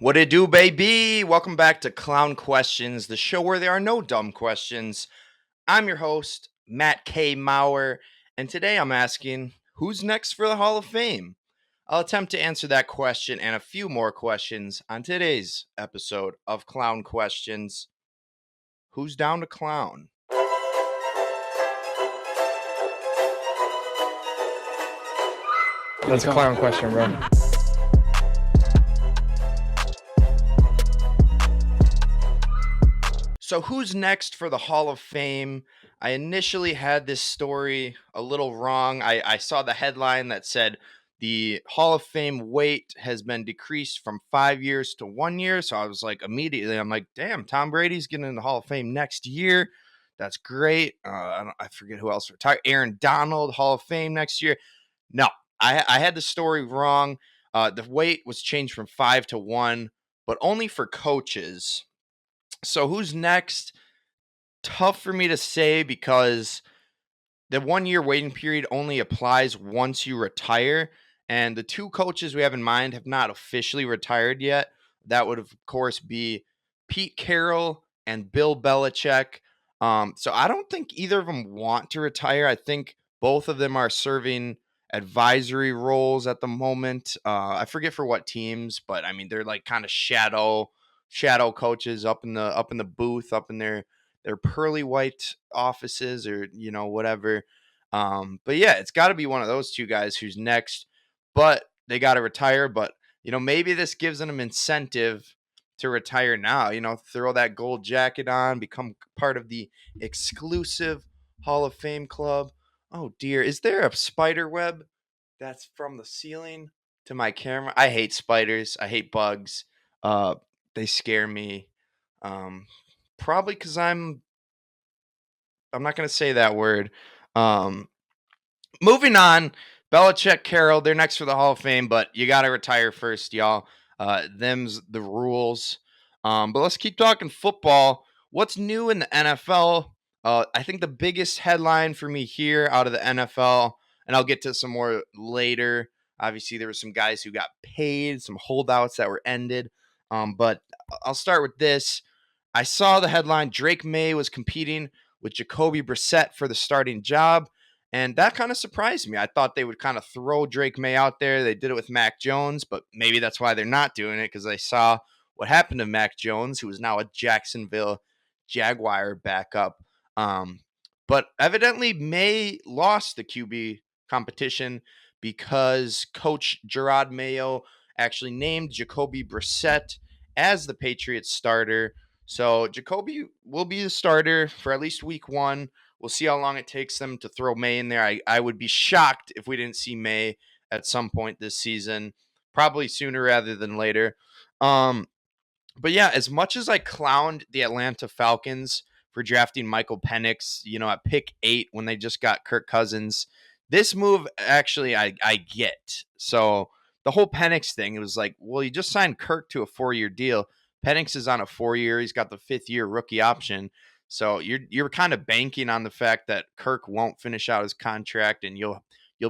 What it do, baby? Welcome back to Clown Questions, the show where there are no dumb questions. I'm your host, Matt K. Maurer, and today I'm asking, who's next for the Hall of Fame? I'll attempt to answer that question and a few more questions on today's episode of Clown Questions. Who's down to clown? That's a clown question, bro. So, who's next for the Hall of Fame? I initially had this story a little wrong. I saw the headline that said the Hall of Fame wait has been decreased from 5 years to 1 year. So, I was like, immediately, I'm like, damn, Tom Brady's getting in the Hall of Fame next year. That's great. I forget who else retired. Aaron Donald, Hall of Fame next year. No, I had the story wrong. The wait was changed from 5 to 1, but only for coaches. So who's next? Tough for me to say because the 1 year waiting period only applies once you retire. And the two coaches we have in mind have not officially retired yet. That would, of course, be Pete Carroll and Bill Belichick. So I don't think either of them want to retire. I think both of them are serving advisory roles at the moment. I forget for what teams, but I mean they're like kind of shadow coaches up in the booth, up in their pearly white offices, or whatever. But yeah, it's got to be one of those two guys who's next, but they got to retire. But maybe this gives them incentive to retire now. Throw that gold jacket on, become part of the exclusive Hall of Fame club. Oh dear, is there a spider web that's from the ceiling to my camera? I hate spiders. I hate bugs. They scare me. Um, Probably because I'm not going to say that word. Um, Moving on, Belichick, Carroll, they're next for the Hall of Fame, but you got to retire first, y'all. Them's the rules. But let's keep talking football. What's new in the NFL? I think the biggest headline for me here out of the NFL, and I'll get to some more later. Obviously, there were some guys who got paid, some holdouts that were ended. But I'll start with this. I saw the headline Drake May was competing with Jacoby Brissett for the starting job. And that kind of surprised me. I thought they would kind of throw Drake May out there. They did it with Mac Jones, but maybe that's why they're not doing it, because they saw what happened to Mac Jones, who is now a Jacksonville Jaguar backup. But evidently, May lost the QB competition because Coach Gerard Mayo actually named Jacoby Brissett as the Patriots starter. So Jacoby will be the starter for at least week one. We'll see how long it takes them to throw May in there. I would be shocked if we didn't see May at some point this season, probably sooner rather than later. But yeah, as much as I clowned the Atlanta Falcons for drafting Michael Penix, at pick 8 when they just got Kirk Cousins, this move actually I get. So the whole Penix thing, it was like, well, you just signed Kirk to a 4-year deal. Penix is on a 4-year. He's got the 5th-year rookie option. So you're kind of banking on the fact that Kirk won't finish out his contract, and you'll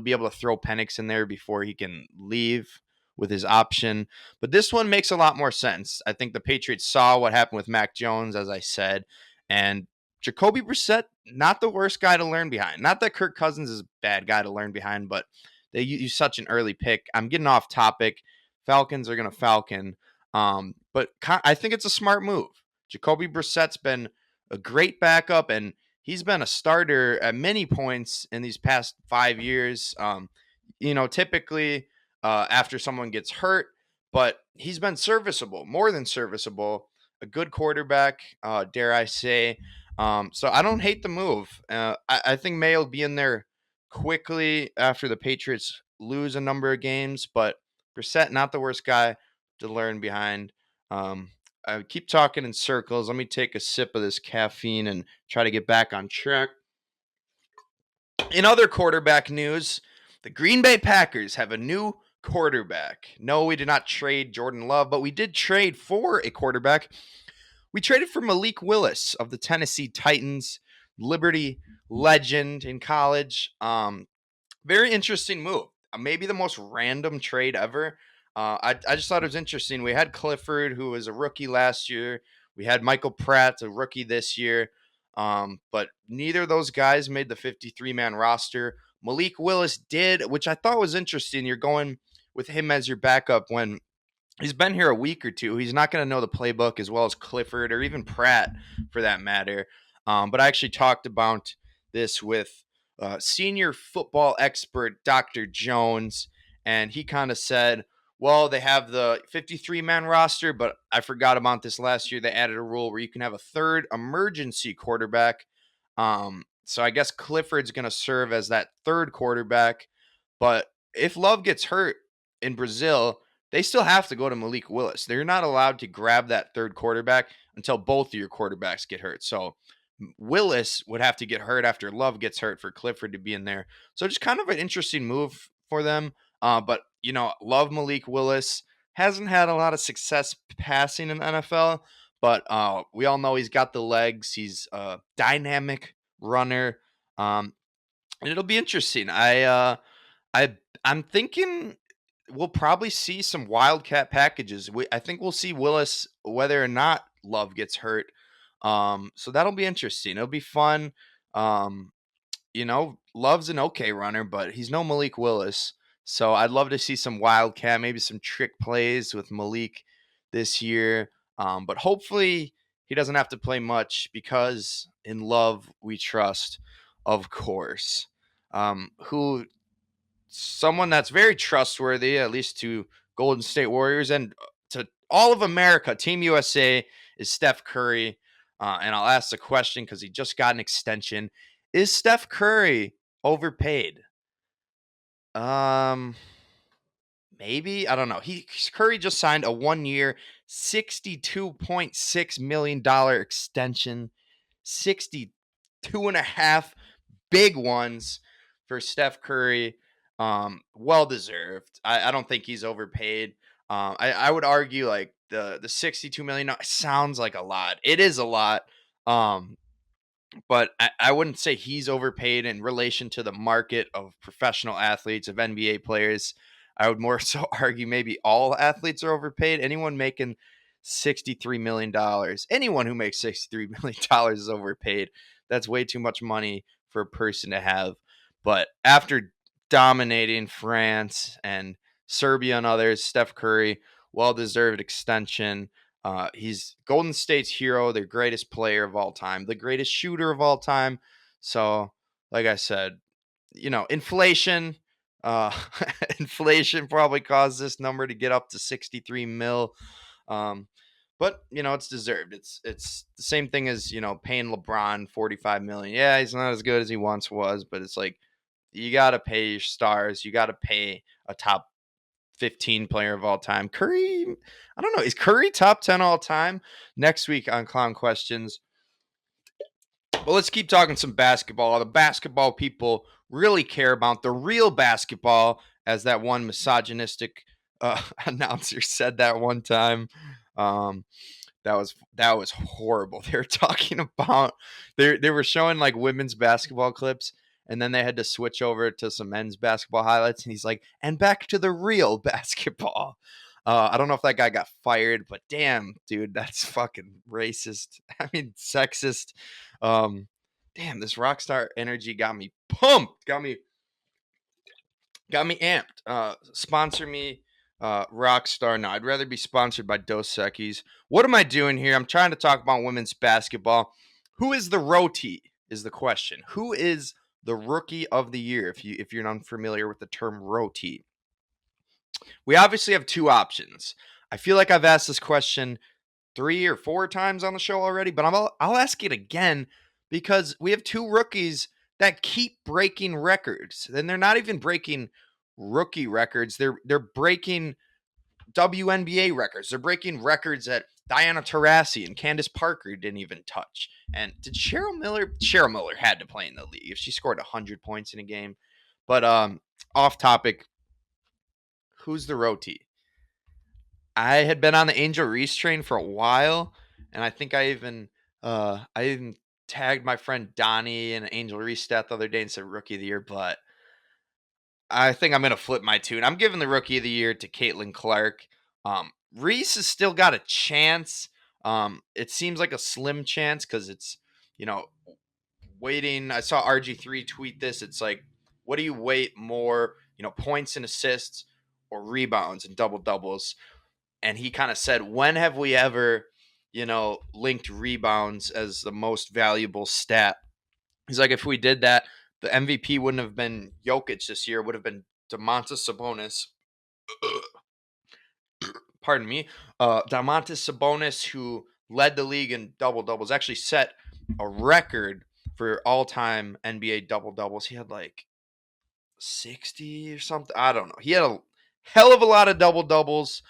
be able to throw Penix in there before he can leave with his option. But this one makes a lot more sense. I think the Patriots saw what happened with Mac Jones, as I said, and Jacoby Brissett, not the worst guy to learn behind. Not that Kirk Cousins is a bad guy to learn behind, but they use such an early pick. I'm getting off topic. Falcons are going to Falcon. But I think it's a smart move. Jacoby Brissett's been a great backup, and he's been a starter at many points in these past 5 years. Typically after someone gets hurt, but he's been serviceable, more than serviceable, a good quarterback, dare I say. So I don't hate the move. I think May will be in there quickly after the Patriots lose a number of games, but Brissett, not the worst guy to learn behind. I keep talking in circles. Let me take a sip of this caffeine and try to get back on track. In other quarterback news, the Green Bay Packers have a new quarterback. No, we did not trade Jordan Love, but we did trade for a quarterback. We traded for Malik Willis of the Tennessee Titans, Liberty legend in college. Very interesting move. Maybe the most random trade ever. I just thought it was interesting. We had Clifford, who was a rookie last year. We had Michael Pratt, a rookie this year. But neither of those guys made the 53-man roster. Malik Willis did, which I thought was interesting. You're going with him as your backup when he's been here a week or two. He's not going to know the playbook as well as Clifford or even Pratt for that matter. But I actually talked about this with senior football expert Dr. Jones, and he kind of said, well, they have the 53-man roster, but I forgot about this last year. They added a rule where you can have a third emergency quarterback. So I guess Clifford's going to serve as that third quarterback. But if Love gets hurt in Brazil, they still have to go to Malik Willis. They're not allowed to grab that third quarterback until both of your quarterbacks get hurt. So Willis would have to get hurt after Love gets hurt for Clifford to be in there. So just kind of an interesting move for them. But, love Malik Willis. Hasn't had a lot of success passing in the NFL, but we all know he's got the legs. He's a dynamic runner. And it'll be interesting. I'm thinking we'll probably see some wildcat packages. I think we'll see Willis whether or not Love gets hurt. So that'll be interesting. It'll be fun. Um, Love's an okay runner, but he's no Malik Willis. So I'd love to see some wildcat, maybe some trick plays with Malik this year. But hopefully he doesn't have to play much because in Love we trust, of course. Who Someone that's very trustworthy, at least to Golden State Warriors and to all of America, Team USA, is Steph Curry. And I'll ask the question because he just got an extension. Is Steph Curry overpaid? Um, Maybe. I don't know. Curry just signed a 1-year, $62.6 million extension. 62 and a half big ones for Steph Curry. Well deserved. I don't think he's overpaid. I would argue like the $62 million sounds like a lot. It is a lot. But I wouldn't say he's overpaid in relation to the market of professional athletes, of NBA players. I would more so argue maybe all athletes are overpaid. Anyone making $63 million, anyone who makes $63 million is overpaid. That's way too much money for a person to have. But after dominating France and Serbia and others, Steph Curry, well-deserved extension. He's Golden State's hero, their greatest player of all time, the greatest shooter of all time. So, like I said, inflation, uh, inflation probably caused this number to get up to 63 mil. But it's deserved. It's the same thing as paying LeBron 45 million. Yeah, he's not as good as he once was, but it's like you got to pay your stars. You got to pay a top 15 player of all time. Curry, I don't know. Is Curry top 10 all time? Next week on Clown Questions. Well, let's keep talking some basketball. The basketball people really care about the real basketball, as that one misogynistic announcer said that one time. That was horrible. They were talking about they were showing like women's basketball clips, and then they had to switch over to some men's basketball highlights, and he's like, and back to the real basketball. I don't know if that guy got fired, but damn, dude, that's fucking racist. I mean, sexist. Damn, this rock star energy got me pumped, got me amped. Sponsor me, Rockstar. No, I'd rather be sponsored by Dos Equis. What am I doing here? I'm trying to talk about women's basketball. Who is the ROTY is the question. Who is the rookie of the year? If you're unfamiliar with the term ROTY, we obviously have two options. I feel like I've asked this question 3 or 4 times on the show already, but I'll ask it again because we have two rookies that keep breaking records. And they're not even breaking rookie records. They're breaking WNBA records. They're breaking records that Diana Taurasi and Candace Parker didn't even touch. And did Cheryl Miller? Cheryl Miller had to play in the league if she scored 100 points in a game. But off topic, who's the ROTY? I had been on the Angel Reese train for a while, and I think I even tagged my friend Donnie and Angel Reese stat the other day and said rookie of the year, but I think I'm going to flip my tune. I'm giving the rookie of the year to Caitlin Clark. Reese has still got a chance. It seems like a slim chance because it's, you know, waiting. I saw RG3 tweet this. It's like, what do you weight more, points and assists or rebounds and double doubles? And he kind of said, when have we ever, linked rebounds as the most valuable stat? He's like, if we did that, the MVP wouldn't have been Jokic this year. It would have been Domantas Sabonis. Pardon me. Domantas Sabonis, who led the league in double doubles, actually set a record for all time NBA double doubles. He had like 60 or something. I don't know. He had a hell of a lot of double doubles.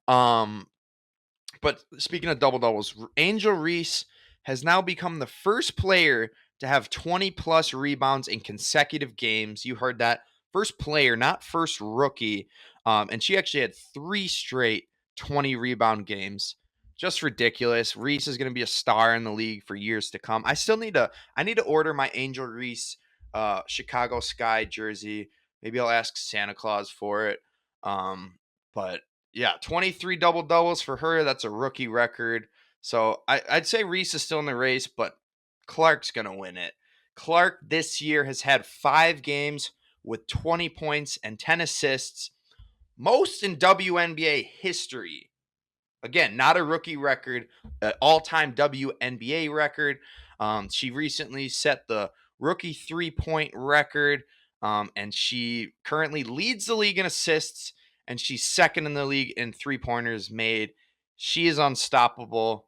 But speaking of double doubles, Angel Reese has now become the first player to have 20 plus rebounds in consecutive games. You heard that. First player, not first rookie. And she actually had 3 straight 20 rebound games. Just ridiculous. Reese is going to be a star in the league for years to come. I need to order my Angel Reese Chicago Sky jersey. Maybe I'll ask Santa Claus for it. But yeah, 23 double doubles for her. That's a rookie record. So I'd say Reese is still in the race, but Clark's going to win it. Clark this year has had 5 games with 20 points and 10 assists, most in WNBA history. Again, not a rookie record, an all-time WNBA record. She recently set the rookie 3-point record, and she currently leads the league in assists, and she's second in the league in 3-pointers made. She is unstoppable.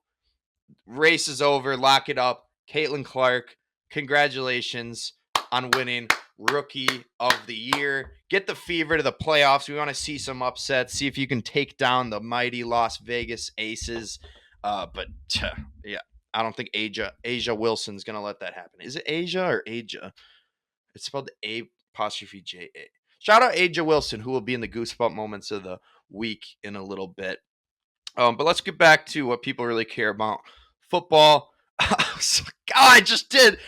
Race is over. Lock it up. Caitlin Clark, congratulations on winning Rookie of the Year. Get the Fever to the playoffs. We want to see some upsets. See if you can take down the mighty Las Vegas Aces. But yeah, I don't think Asia Wilson's going to let that happen. Is it Asia or Aja? It's spelled A''J''A. Shout out Aja Wilson, who will be in the Goosebump moments of the week in a little bit. But let's get back to what people really care about. Football. I just did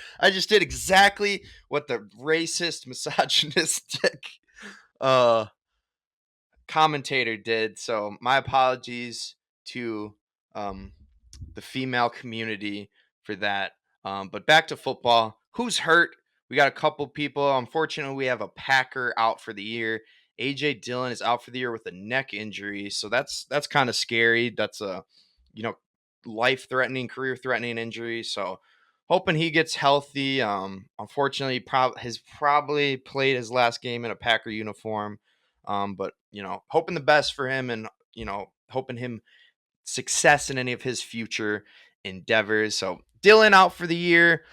exactly what the racist, misogynistic commentator did. So my apologies to the female community for that. But back to football. Who's hurt? We got a couple people. Unfortunately, we have a Packer out for the year. AJ Dillon is out for the year with a neck injury, so that's kind of scary. That's a life-threatening, career-threatening injury. So hoping he gets healthy. Unfortunately, has probably played his last game in a Packer uniform. But hoping the best for him, and hoping him success in any of his future endeavors. So Dillon out for the year.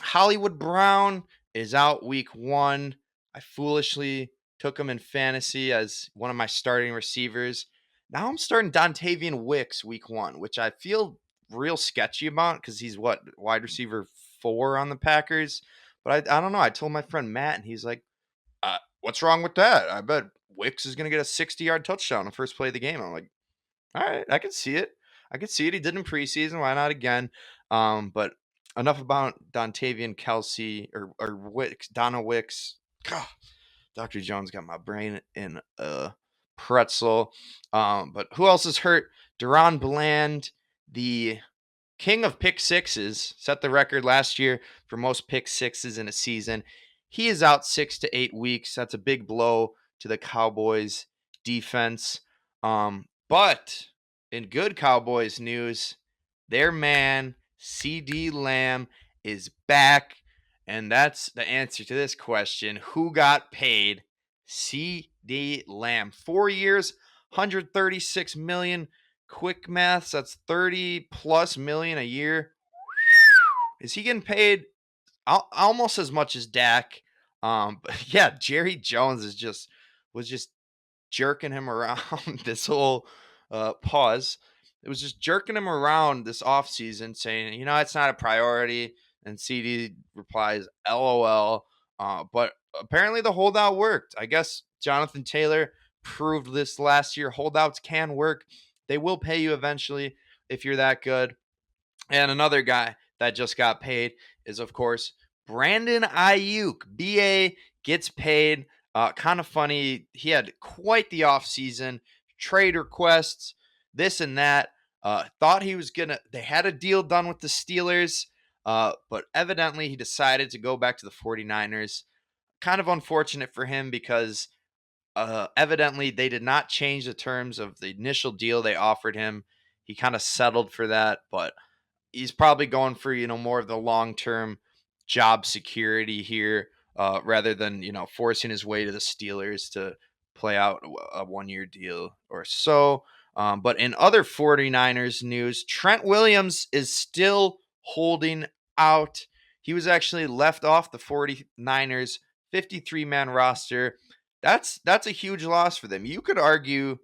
Hollywood Brown is out week 1. I foolishly took him in fantasy as one of my starting receivers. Now I'm starting Dontavian Wicks week 1, which I feel real sketchy about because he's wide receiver 4 on the Packers. But I don't know. I told my friend Matt, and he's like, what's wrong with that? I bet Wicks is going to get a 60-yard touchdown the first play of the game. I'm like, all right, I can see it. He did in preseason. Why not again? But enough about Dontavian Kelsey or Wicks, Donna Wicks. God, Dr. Jones got my brain in a pretzel. But who else is hurt? Deron Bland, the king of pick sixes, set the record last year for most pick sixes in a season. He is out 6 to 8 weeks. That's a big blow to the Cowboys defense. But in good Cowboys news, their man, CeeDee Lamb, is back. And that's the answer to this question. Who got paid? CeeDee Lamb. 4 years, $136 million. Quick maths, that's 30 plus million a year. Is he getting paid almost as much as Dak? But yeah, Jerry Jones was just jerking him around this whole pause. It was just jerking him around this offseason, saying, it's not a priority. And CD replies, LOL. But apparently the holdout worked. I guess Jonathan Taylor proved this last year. Holdouts can work. They will pay you eventually if you're that good. And another guy that just got paid is, of course, Brandon Ayuk. BA gets paid. Kind of funny. He had quite the offseason, trade requests, this and that. Thought he was they had a deal done with the Steelers, but evidently he decided to go back to the 49ers. Kind of unfortunate for him because evidently they did not change the terms of the initial deal they offered him. He kind of settled for that, but he's probably going for, more of the long-term job security here, rather than, forcing his way to the Steelers to play out a one-year deal or so. But in other 49ers news, Trent Williams is still holding out. He was actually left off the 49ers 53-man roster. That's a huge loss for them. You could argue,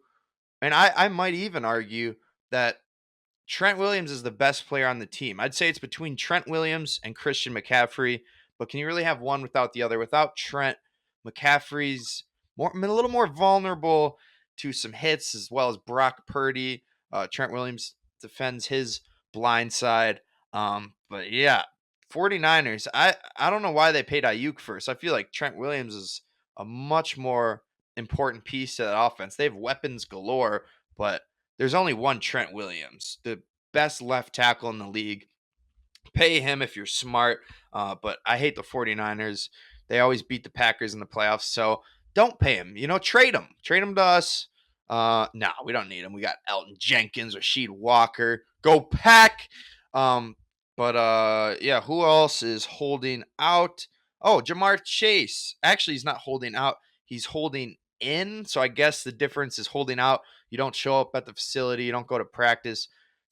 and I might even argue, that Trent Williams is the best player on the team. I'd say it's between Trent Williams and Christian McCaffrey, but can you really have one without the other? Without Trent, McCaffrey's a little more vulnerable to some hits, as well as Brock Purdy. Trent Williams defends his blind side. But yeah, 49ers, I don't know why they paid Ayuk first. I feel like Trent Williams is a much more important piece to that offense. They have weapons galore, but there's only one Trent Williams, the best left tackle in the league. Pay him if you're smart, but I hate the 49ers. They always beat the Packers in the playoffs, so don't pay him. Trade him. Trade him to us. No, we don't need him. We got Elton Jenkins, Rasheed Walker. Go Pack. Yeah, who else is holding out? Oh, Jamar Chase. Actually, he's not holding out. He's holding in. So I guess the difference is holding out. You don't show up at the facility. You don't go to practice.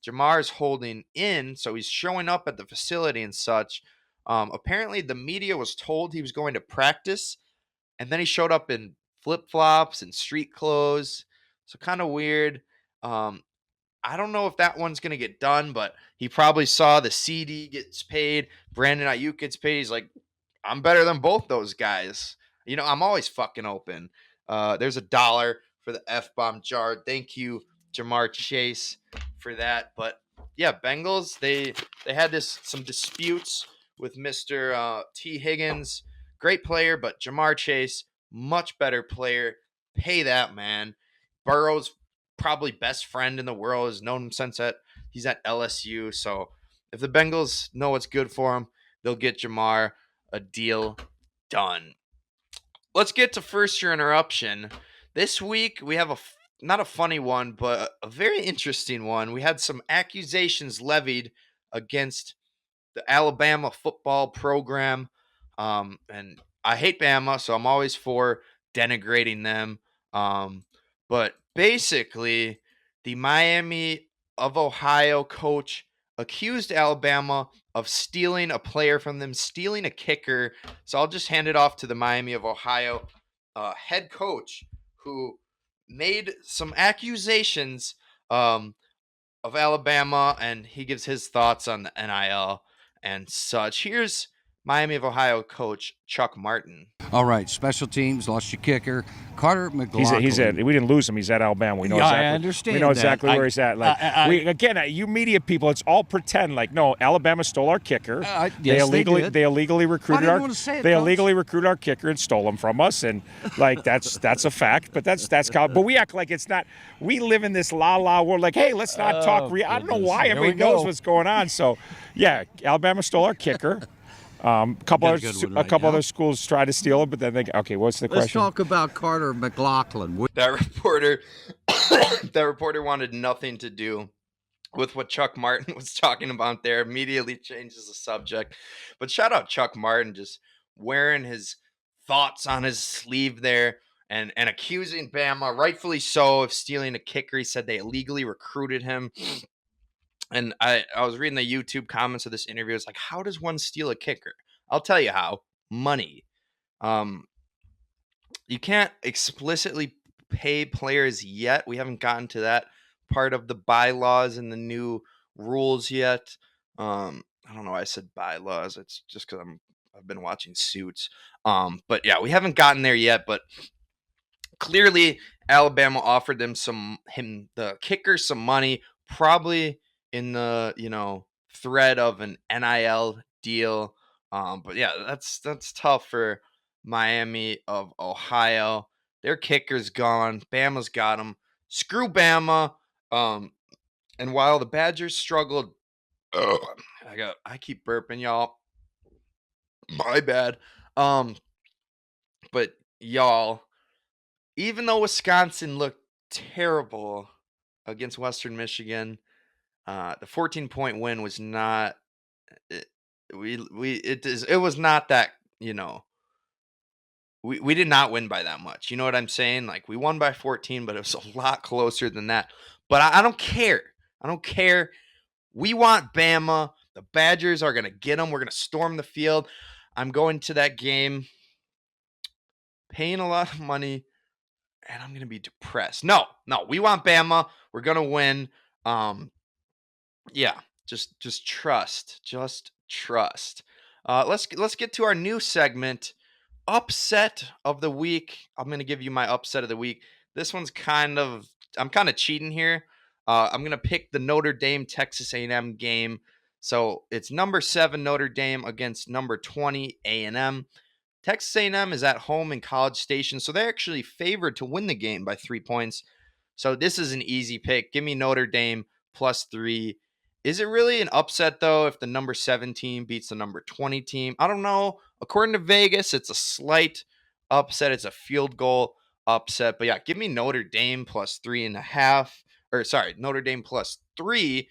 Jamar's holding in, so he's showing up at the facility and such. Apparently, the media was told he was going to practice, and then he showed up in flip-flops and street clothes. So kind of weird. I don't know if that one's going to get done, but he probably saw the CD gets paid. Brandon Ayuk gets paid. He's like, I'm better than both those guys. I'm always fucking open. There's $1 for the F-bomb jar. Thank you, Jamar Chase, for that. But yeah, Bengals, they had some disputes with Mr. T. Higgins. Great player, but Jamar Chase, much better player. Pay that man. Burrow's probably best friend in the world, has known him since he's at LSU. So if the Bengals know what's good for him, they'll get Jamar a deal done. Let's get to first year interruption. This week we have not a funny one, but a very interesting one. We had some accusations levied against the Alabama football program. And I hate Bama, so I'm always for denigrating them. But basically, the Miami of Ohio coach accused Alabama of stealing a player from them, stealing a kicker. So I'll just hand it off to the Miami of Ohio head coach, who made some accusations of Alabama, and he gives his thoughts on the NIL and such. Here's Miami of Ohio coach Chuck Martin. All right, special teams lost your kicker, Carter McLaughlin. He's at. We didn't lose him. He's at Alabama. We know exactly. I understand. We know exactly where he's at. You media people, it's all pretend. Like, no, Alabama stole our kicker. Yes, they did. They illegally recruited our. They illegally recruited our kicker and stole him from us, and that's a fact. But that's but we act like it's not. We live in this la world. Like, hey, let's not talk. I don't know why everybody knows what's going on. So, yeah, Alabama stole our kicker. A couple other schools tried to steal it, but then okay, what's the question? Let's talk about Carter McLaughlin. That reporter wanted nothing to do with what Chuck Martin was talking about there. Immediately changes the subject. But shout out Chuck Martin, just wearing his thoughts on his sleeve there and accusing Bama, rightfully so, of stealing a kicker. He said they illegally recruited him. And I was reading the YouTube comments of this interview. It's like, how does one steal a kicker? I'll tell you how. Money. You can't explicitly pay players yet. We haven't gotten to that part of the bylaws and the new rules yet. I don't know why I said bylaws. It's just because I've been watching Suits. But yeah, we haven't gotten there yet. But clearly, Alabama offered the kicker some money, probably in the thread of an NIL deal. But yeah, that's tough for Miami of Ohio. Their kicker's gone. Bama's got him. Screw Bama. And while the Badgers struggled, I keep burping, y'all. My bad. But y'all, even though Wisconsin looked terrible against Western Michigan, the 14-point win was not. It was not that, we did not win by that much. You know what I'm saying? Like, we won by 14, but it was a lot closer than that. But I don't care. I don't care. We want Bama. The Badgers are going to get them. We're going to storm the field. I'm going to that game paying a lot of money, and I'm going to be depressed. No, we want Bama. We're going to win. Yeah, just trust. Just trust. Let's get to our new segment, upset of the week. I'm going to give you my upset of the week. This one's I'm kind of cheating here. I'm going to pick the Notre Dame Texas A&M game. So it's number 7 Notre Dame against number 20 A&M. Texas A&M is at home in College Station, so they're actually favored to win the game by 3 points. So this is an easy pick. Give me Notre Dame +3. Is it really an upset, though, if the number 7 team beats the number 20 team? I don't know. According to Vegas, it's a slight upset. It's a field goal upset. But yeah, give me Notre Dame +3.5. Or sorry, Notre Dame +3.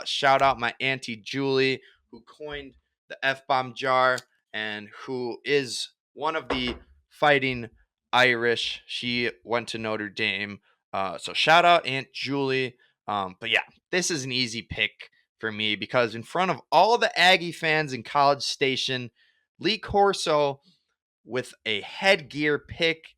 Shout out my Auntie Julie, who coined the F-bomb jar and who is one of the fighting Irish. She went to Notre Dame. So shout out Aunt Julie. But yeah, this is an easy pick for me because in front of all the Aggie fans in College Station, Lee Corso with a headgear pick.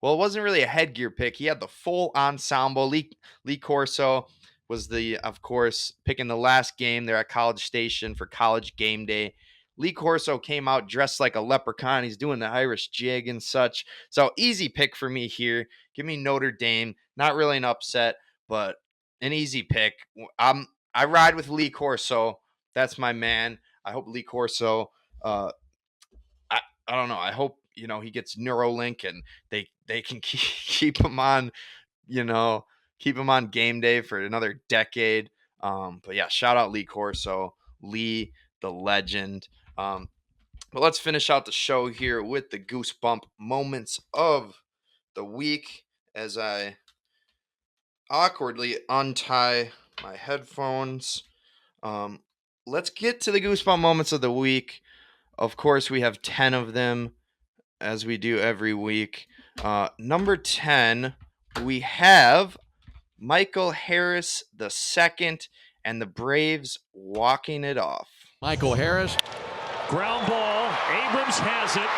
Well, it wasn't really a headgear pick. He had the full ensemble. Lee Corso was of course, picking the last game there at College Station for College Game Day. Lee Corso came out dressed like a leprechaun. He's doing the Irish jig and such. So easy pick for me here. Give me Notre Dame. Not really an upset, but an easy pick. I ride with Lee Corso. That's my man. I hope Lee Corso. I don't know. I hope he gets Neuralink and they can keep him on. Keep him on game day for another decade. But yeah, shout out Lee Corso, Lee the legend. But let's finish out the show here with the Goosebump moments of the week as I awkwardly untie my headphones. Let's get to the Goosebump moments of the week. Of course, we have 10 of them, as we do every week. Number 10, we have Michael Harris II and the Braves walking it off. Michael Harris. Ground ball. Abrams has it.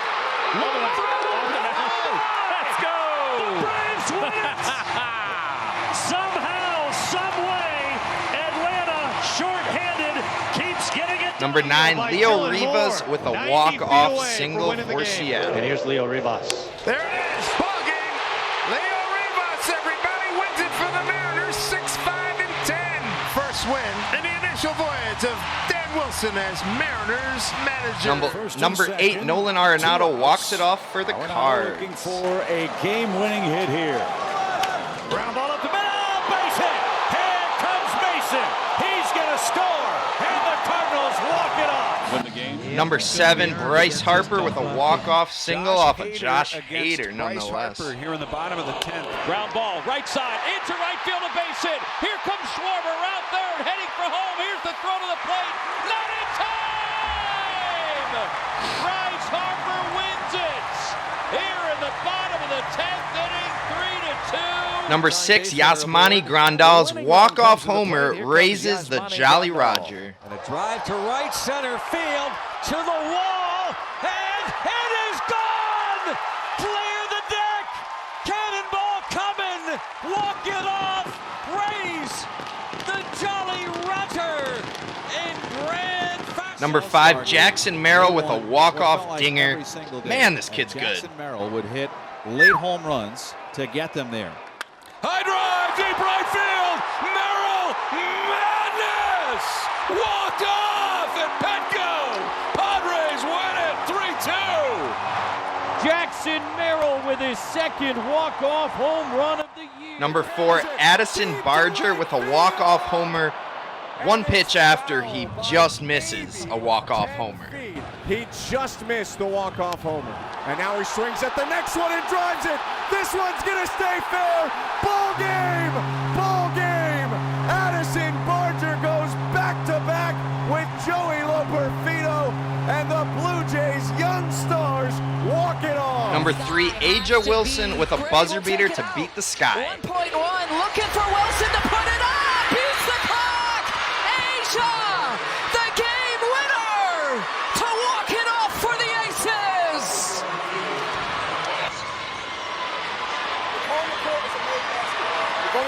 Let's go! The Braves win it! Somehow, someway, Atlanta, shorthanded, keeps getting it. Number 9, Leo Rivas with a walk-off single for Seattle. And here's Leo Rivas. There it is, ball game. Leo Rivas, everybody, wins it for the Mariners, 6-5-10. First win in the initial voyage of Dan Wilson as Mariners manager. Number 8, Nolan Arenado walks it off for the Cards. Looking for a game-winning hit here. Ground ball up the middle, base hit. Here comes Mason. He's going to score, and the Cardinals walk it off. Win the game. Number 7, Bryce Harper with a walk-off single off of Josh Hader, nonetheless. Harper here in the bottom of the 10th. Ground ball, right side, into right field, a base hit. Here comes Schwarber, out third, heading for home. Here's the throw to the plate. Not in time! Bryce Harper wins it. Here in the bottom of the 10th inning, 3-2. Number 6, Yasmani Grandal's walk-off homer raises the Jolly Roger. And a drive to right center field, to the wall, and it is gone! Clear the deck! Cannonball coming! Walk it off! Raise the Jolly Roger in grand fashion. Number 5, Jackson Merrill with a walk-off dinger. Man, this kid's good. Jackson Merrill would hit late home runs to get them there. High drive, deep right field. Merrill, madness! Walked off, and Petco. Padres win it 3-2. his second walk-off home run of the year. Number 4, Addison Barger with a walk-off homer. One pitch after he just misses a walk-off homer. He just missed the walk-off homer. And now he swings at the next one and drives it. This one's gonna stay fair. Ball game! Ball game! Addison Barger goes back-to-back with Joey Loperfido, and the Blue Jays young stars walk it off. Number 3, Aja Wilson with a buzzer beater to beat the sky. 1.1, looking for Wilson to put it up. Beats the clock. Asia, the game winner, to walk it off for the Aces.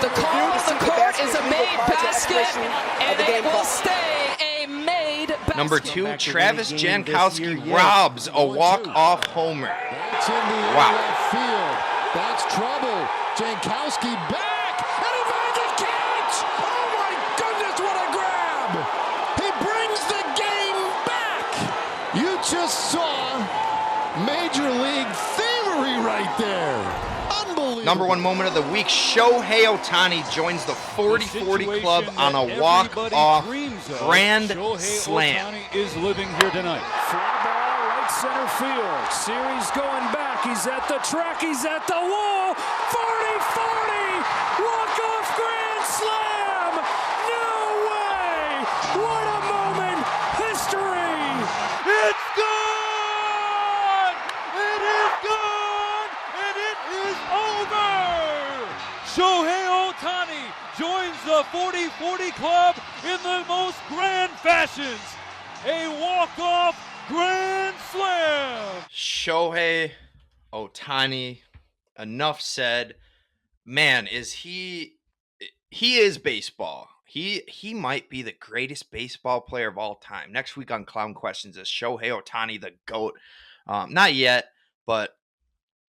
The call on the court is a made basket, and it will stay a made basket. Number 2, Travis Jankowski robs a walk-off homer. That's in the Wow. left field. That's trouble. Jankowski back. And a magic catch. Oh my goodness, what a grab. He brings the game back. You just saw Major League thievery right there. Unbelievable. Number 1 moment of the week, Shohei Ohtani joins the 40-40 club on a walk-off grand slam. Ohtani is living here tonight. Fly ball, right center field. Series going back. He's at the track. He's at the wall. 40-40. Walk-off grand slam. No way. What a moment. History. It's gone. It is gone. And it is over. Shohei Ohtani joins the 40-40 club in the most grand fashions. A walk-off grand slam. Shohei Ohtani, enough said. Man, he is baseball. He might be the greatest baseball player of all time. Next week on Clown Questions is Shohei Ohtani the GOAT. Not yet, but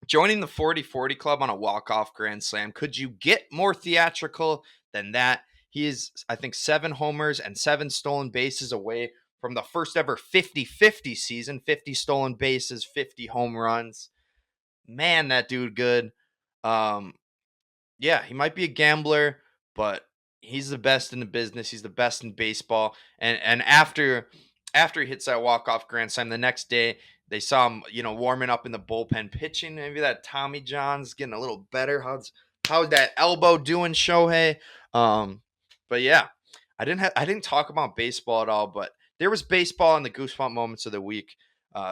joining the 40-40 club on a walk-off grand slam. Could you get more theatrical than that? He is, I think, 7 homers and 7 stolen bases away from the first ever 50-50 season. 50 stolen bases, 50 home runs. Man, that dude good. Yeah, he might be a gambler, but he's the best in the business. He's the best in baseball. And after he hits that walk-off grand slam, the next day they saw him, warming up in the bullpen, pitching. Maybe that Tommy John's getting a little better. How's that elbow doing, Shohei? But yeah, I didn't talk about baseball at all, but there was baseball in the Goosebump moments of the week.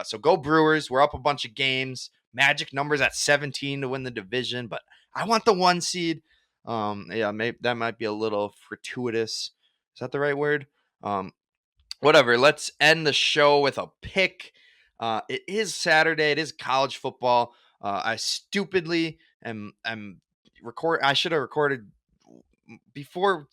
So go Brewers. We're up a bunch of games. Magic numbers at 17 to win the division, but I want the 1 seed. Yeah, maybe that might be a little fortuitous. Is that the right word? Whatever. Let's end the show with a pick. It is Saturday. It is college football. I stupidly am I should have recorded before,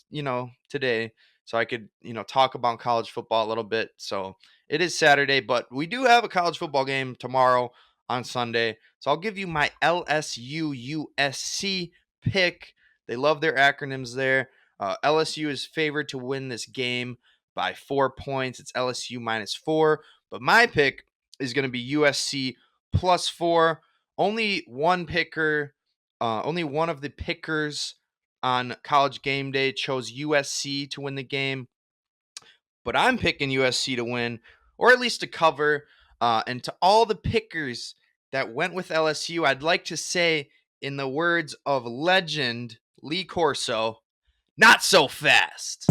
today, so I could, talk about college football a little bit. So it is Saturday, but we do have a college football game tomorrow on Sunday. So I'll give you my LSU-USC pick. They love their acronyms there. LSU is favored to win this game by 4 points. It's LSU -4. But my pick is going to be USC +4. Only one of the pickers on College Game Day chose USC to win the game. But I'm picking USC to win, or at least to cover. And to all the pickers that went with LSU, I'd like to say, in the words of legend Lee Corso, not so fast.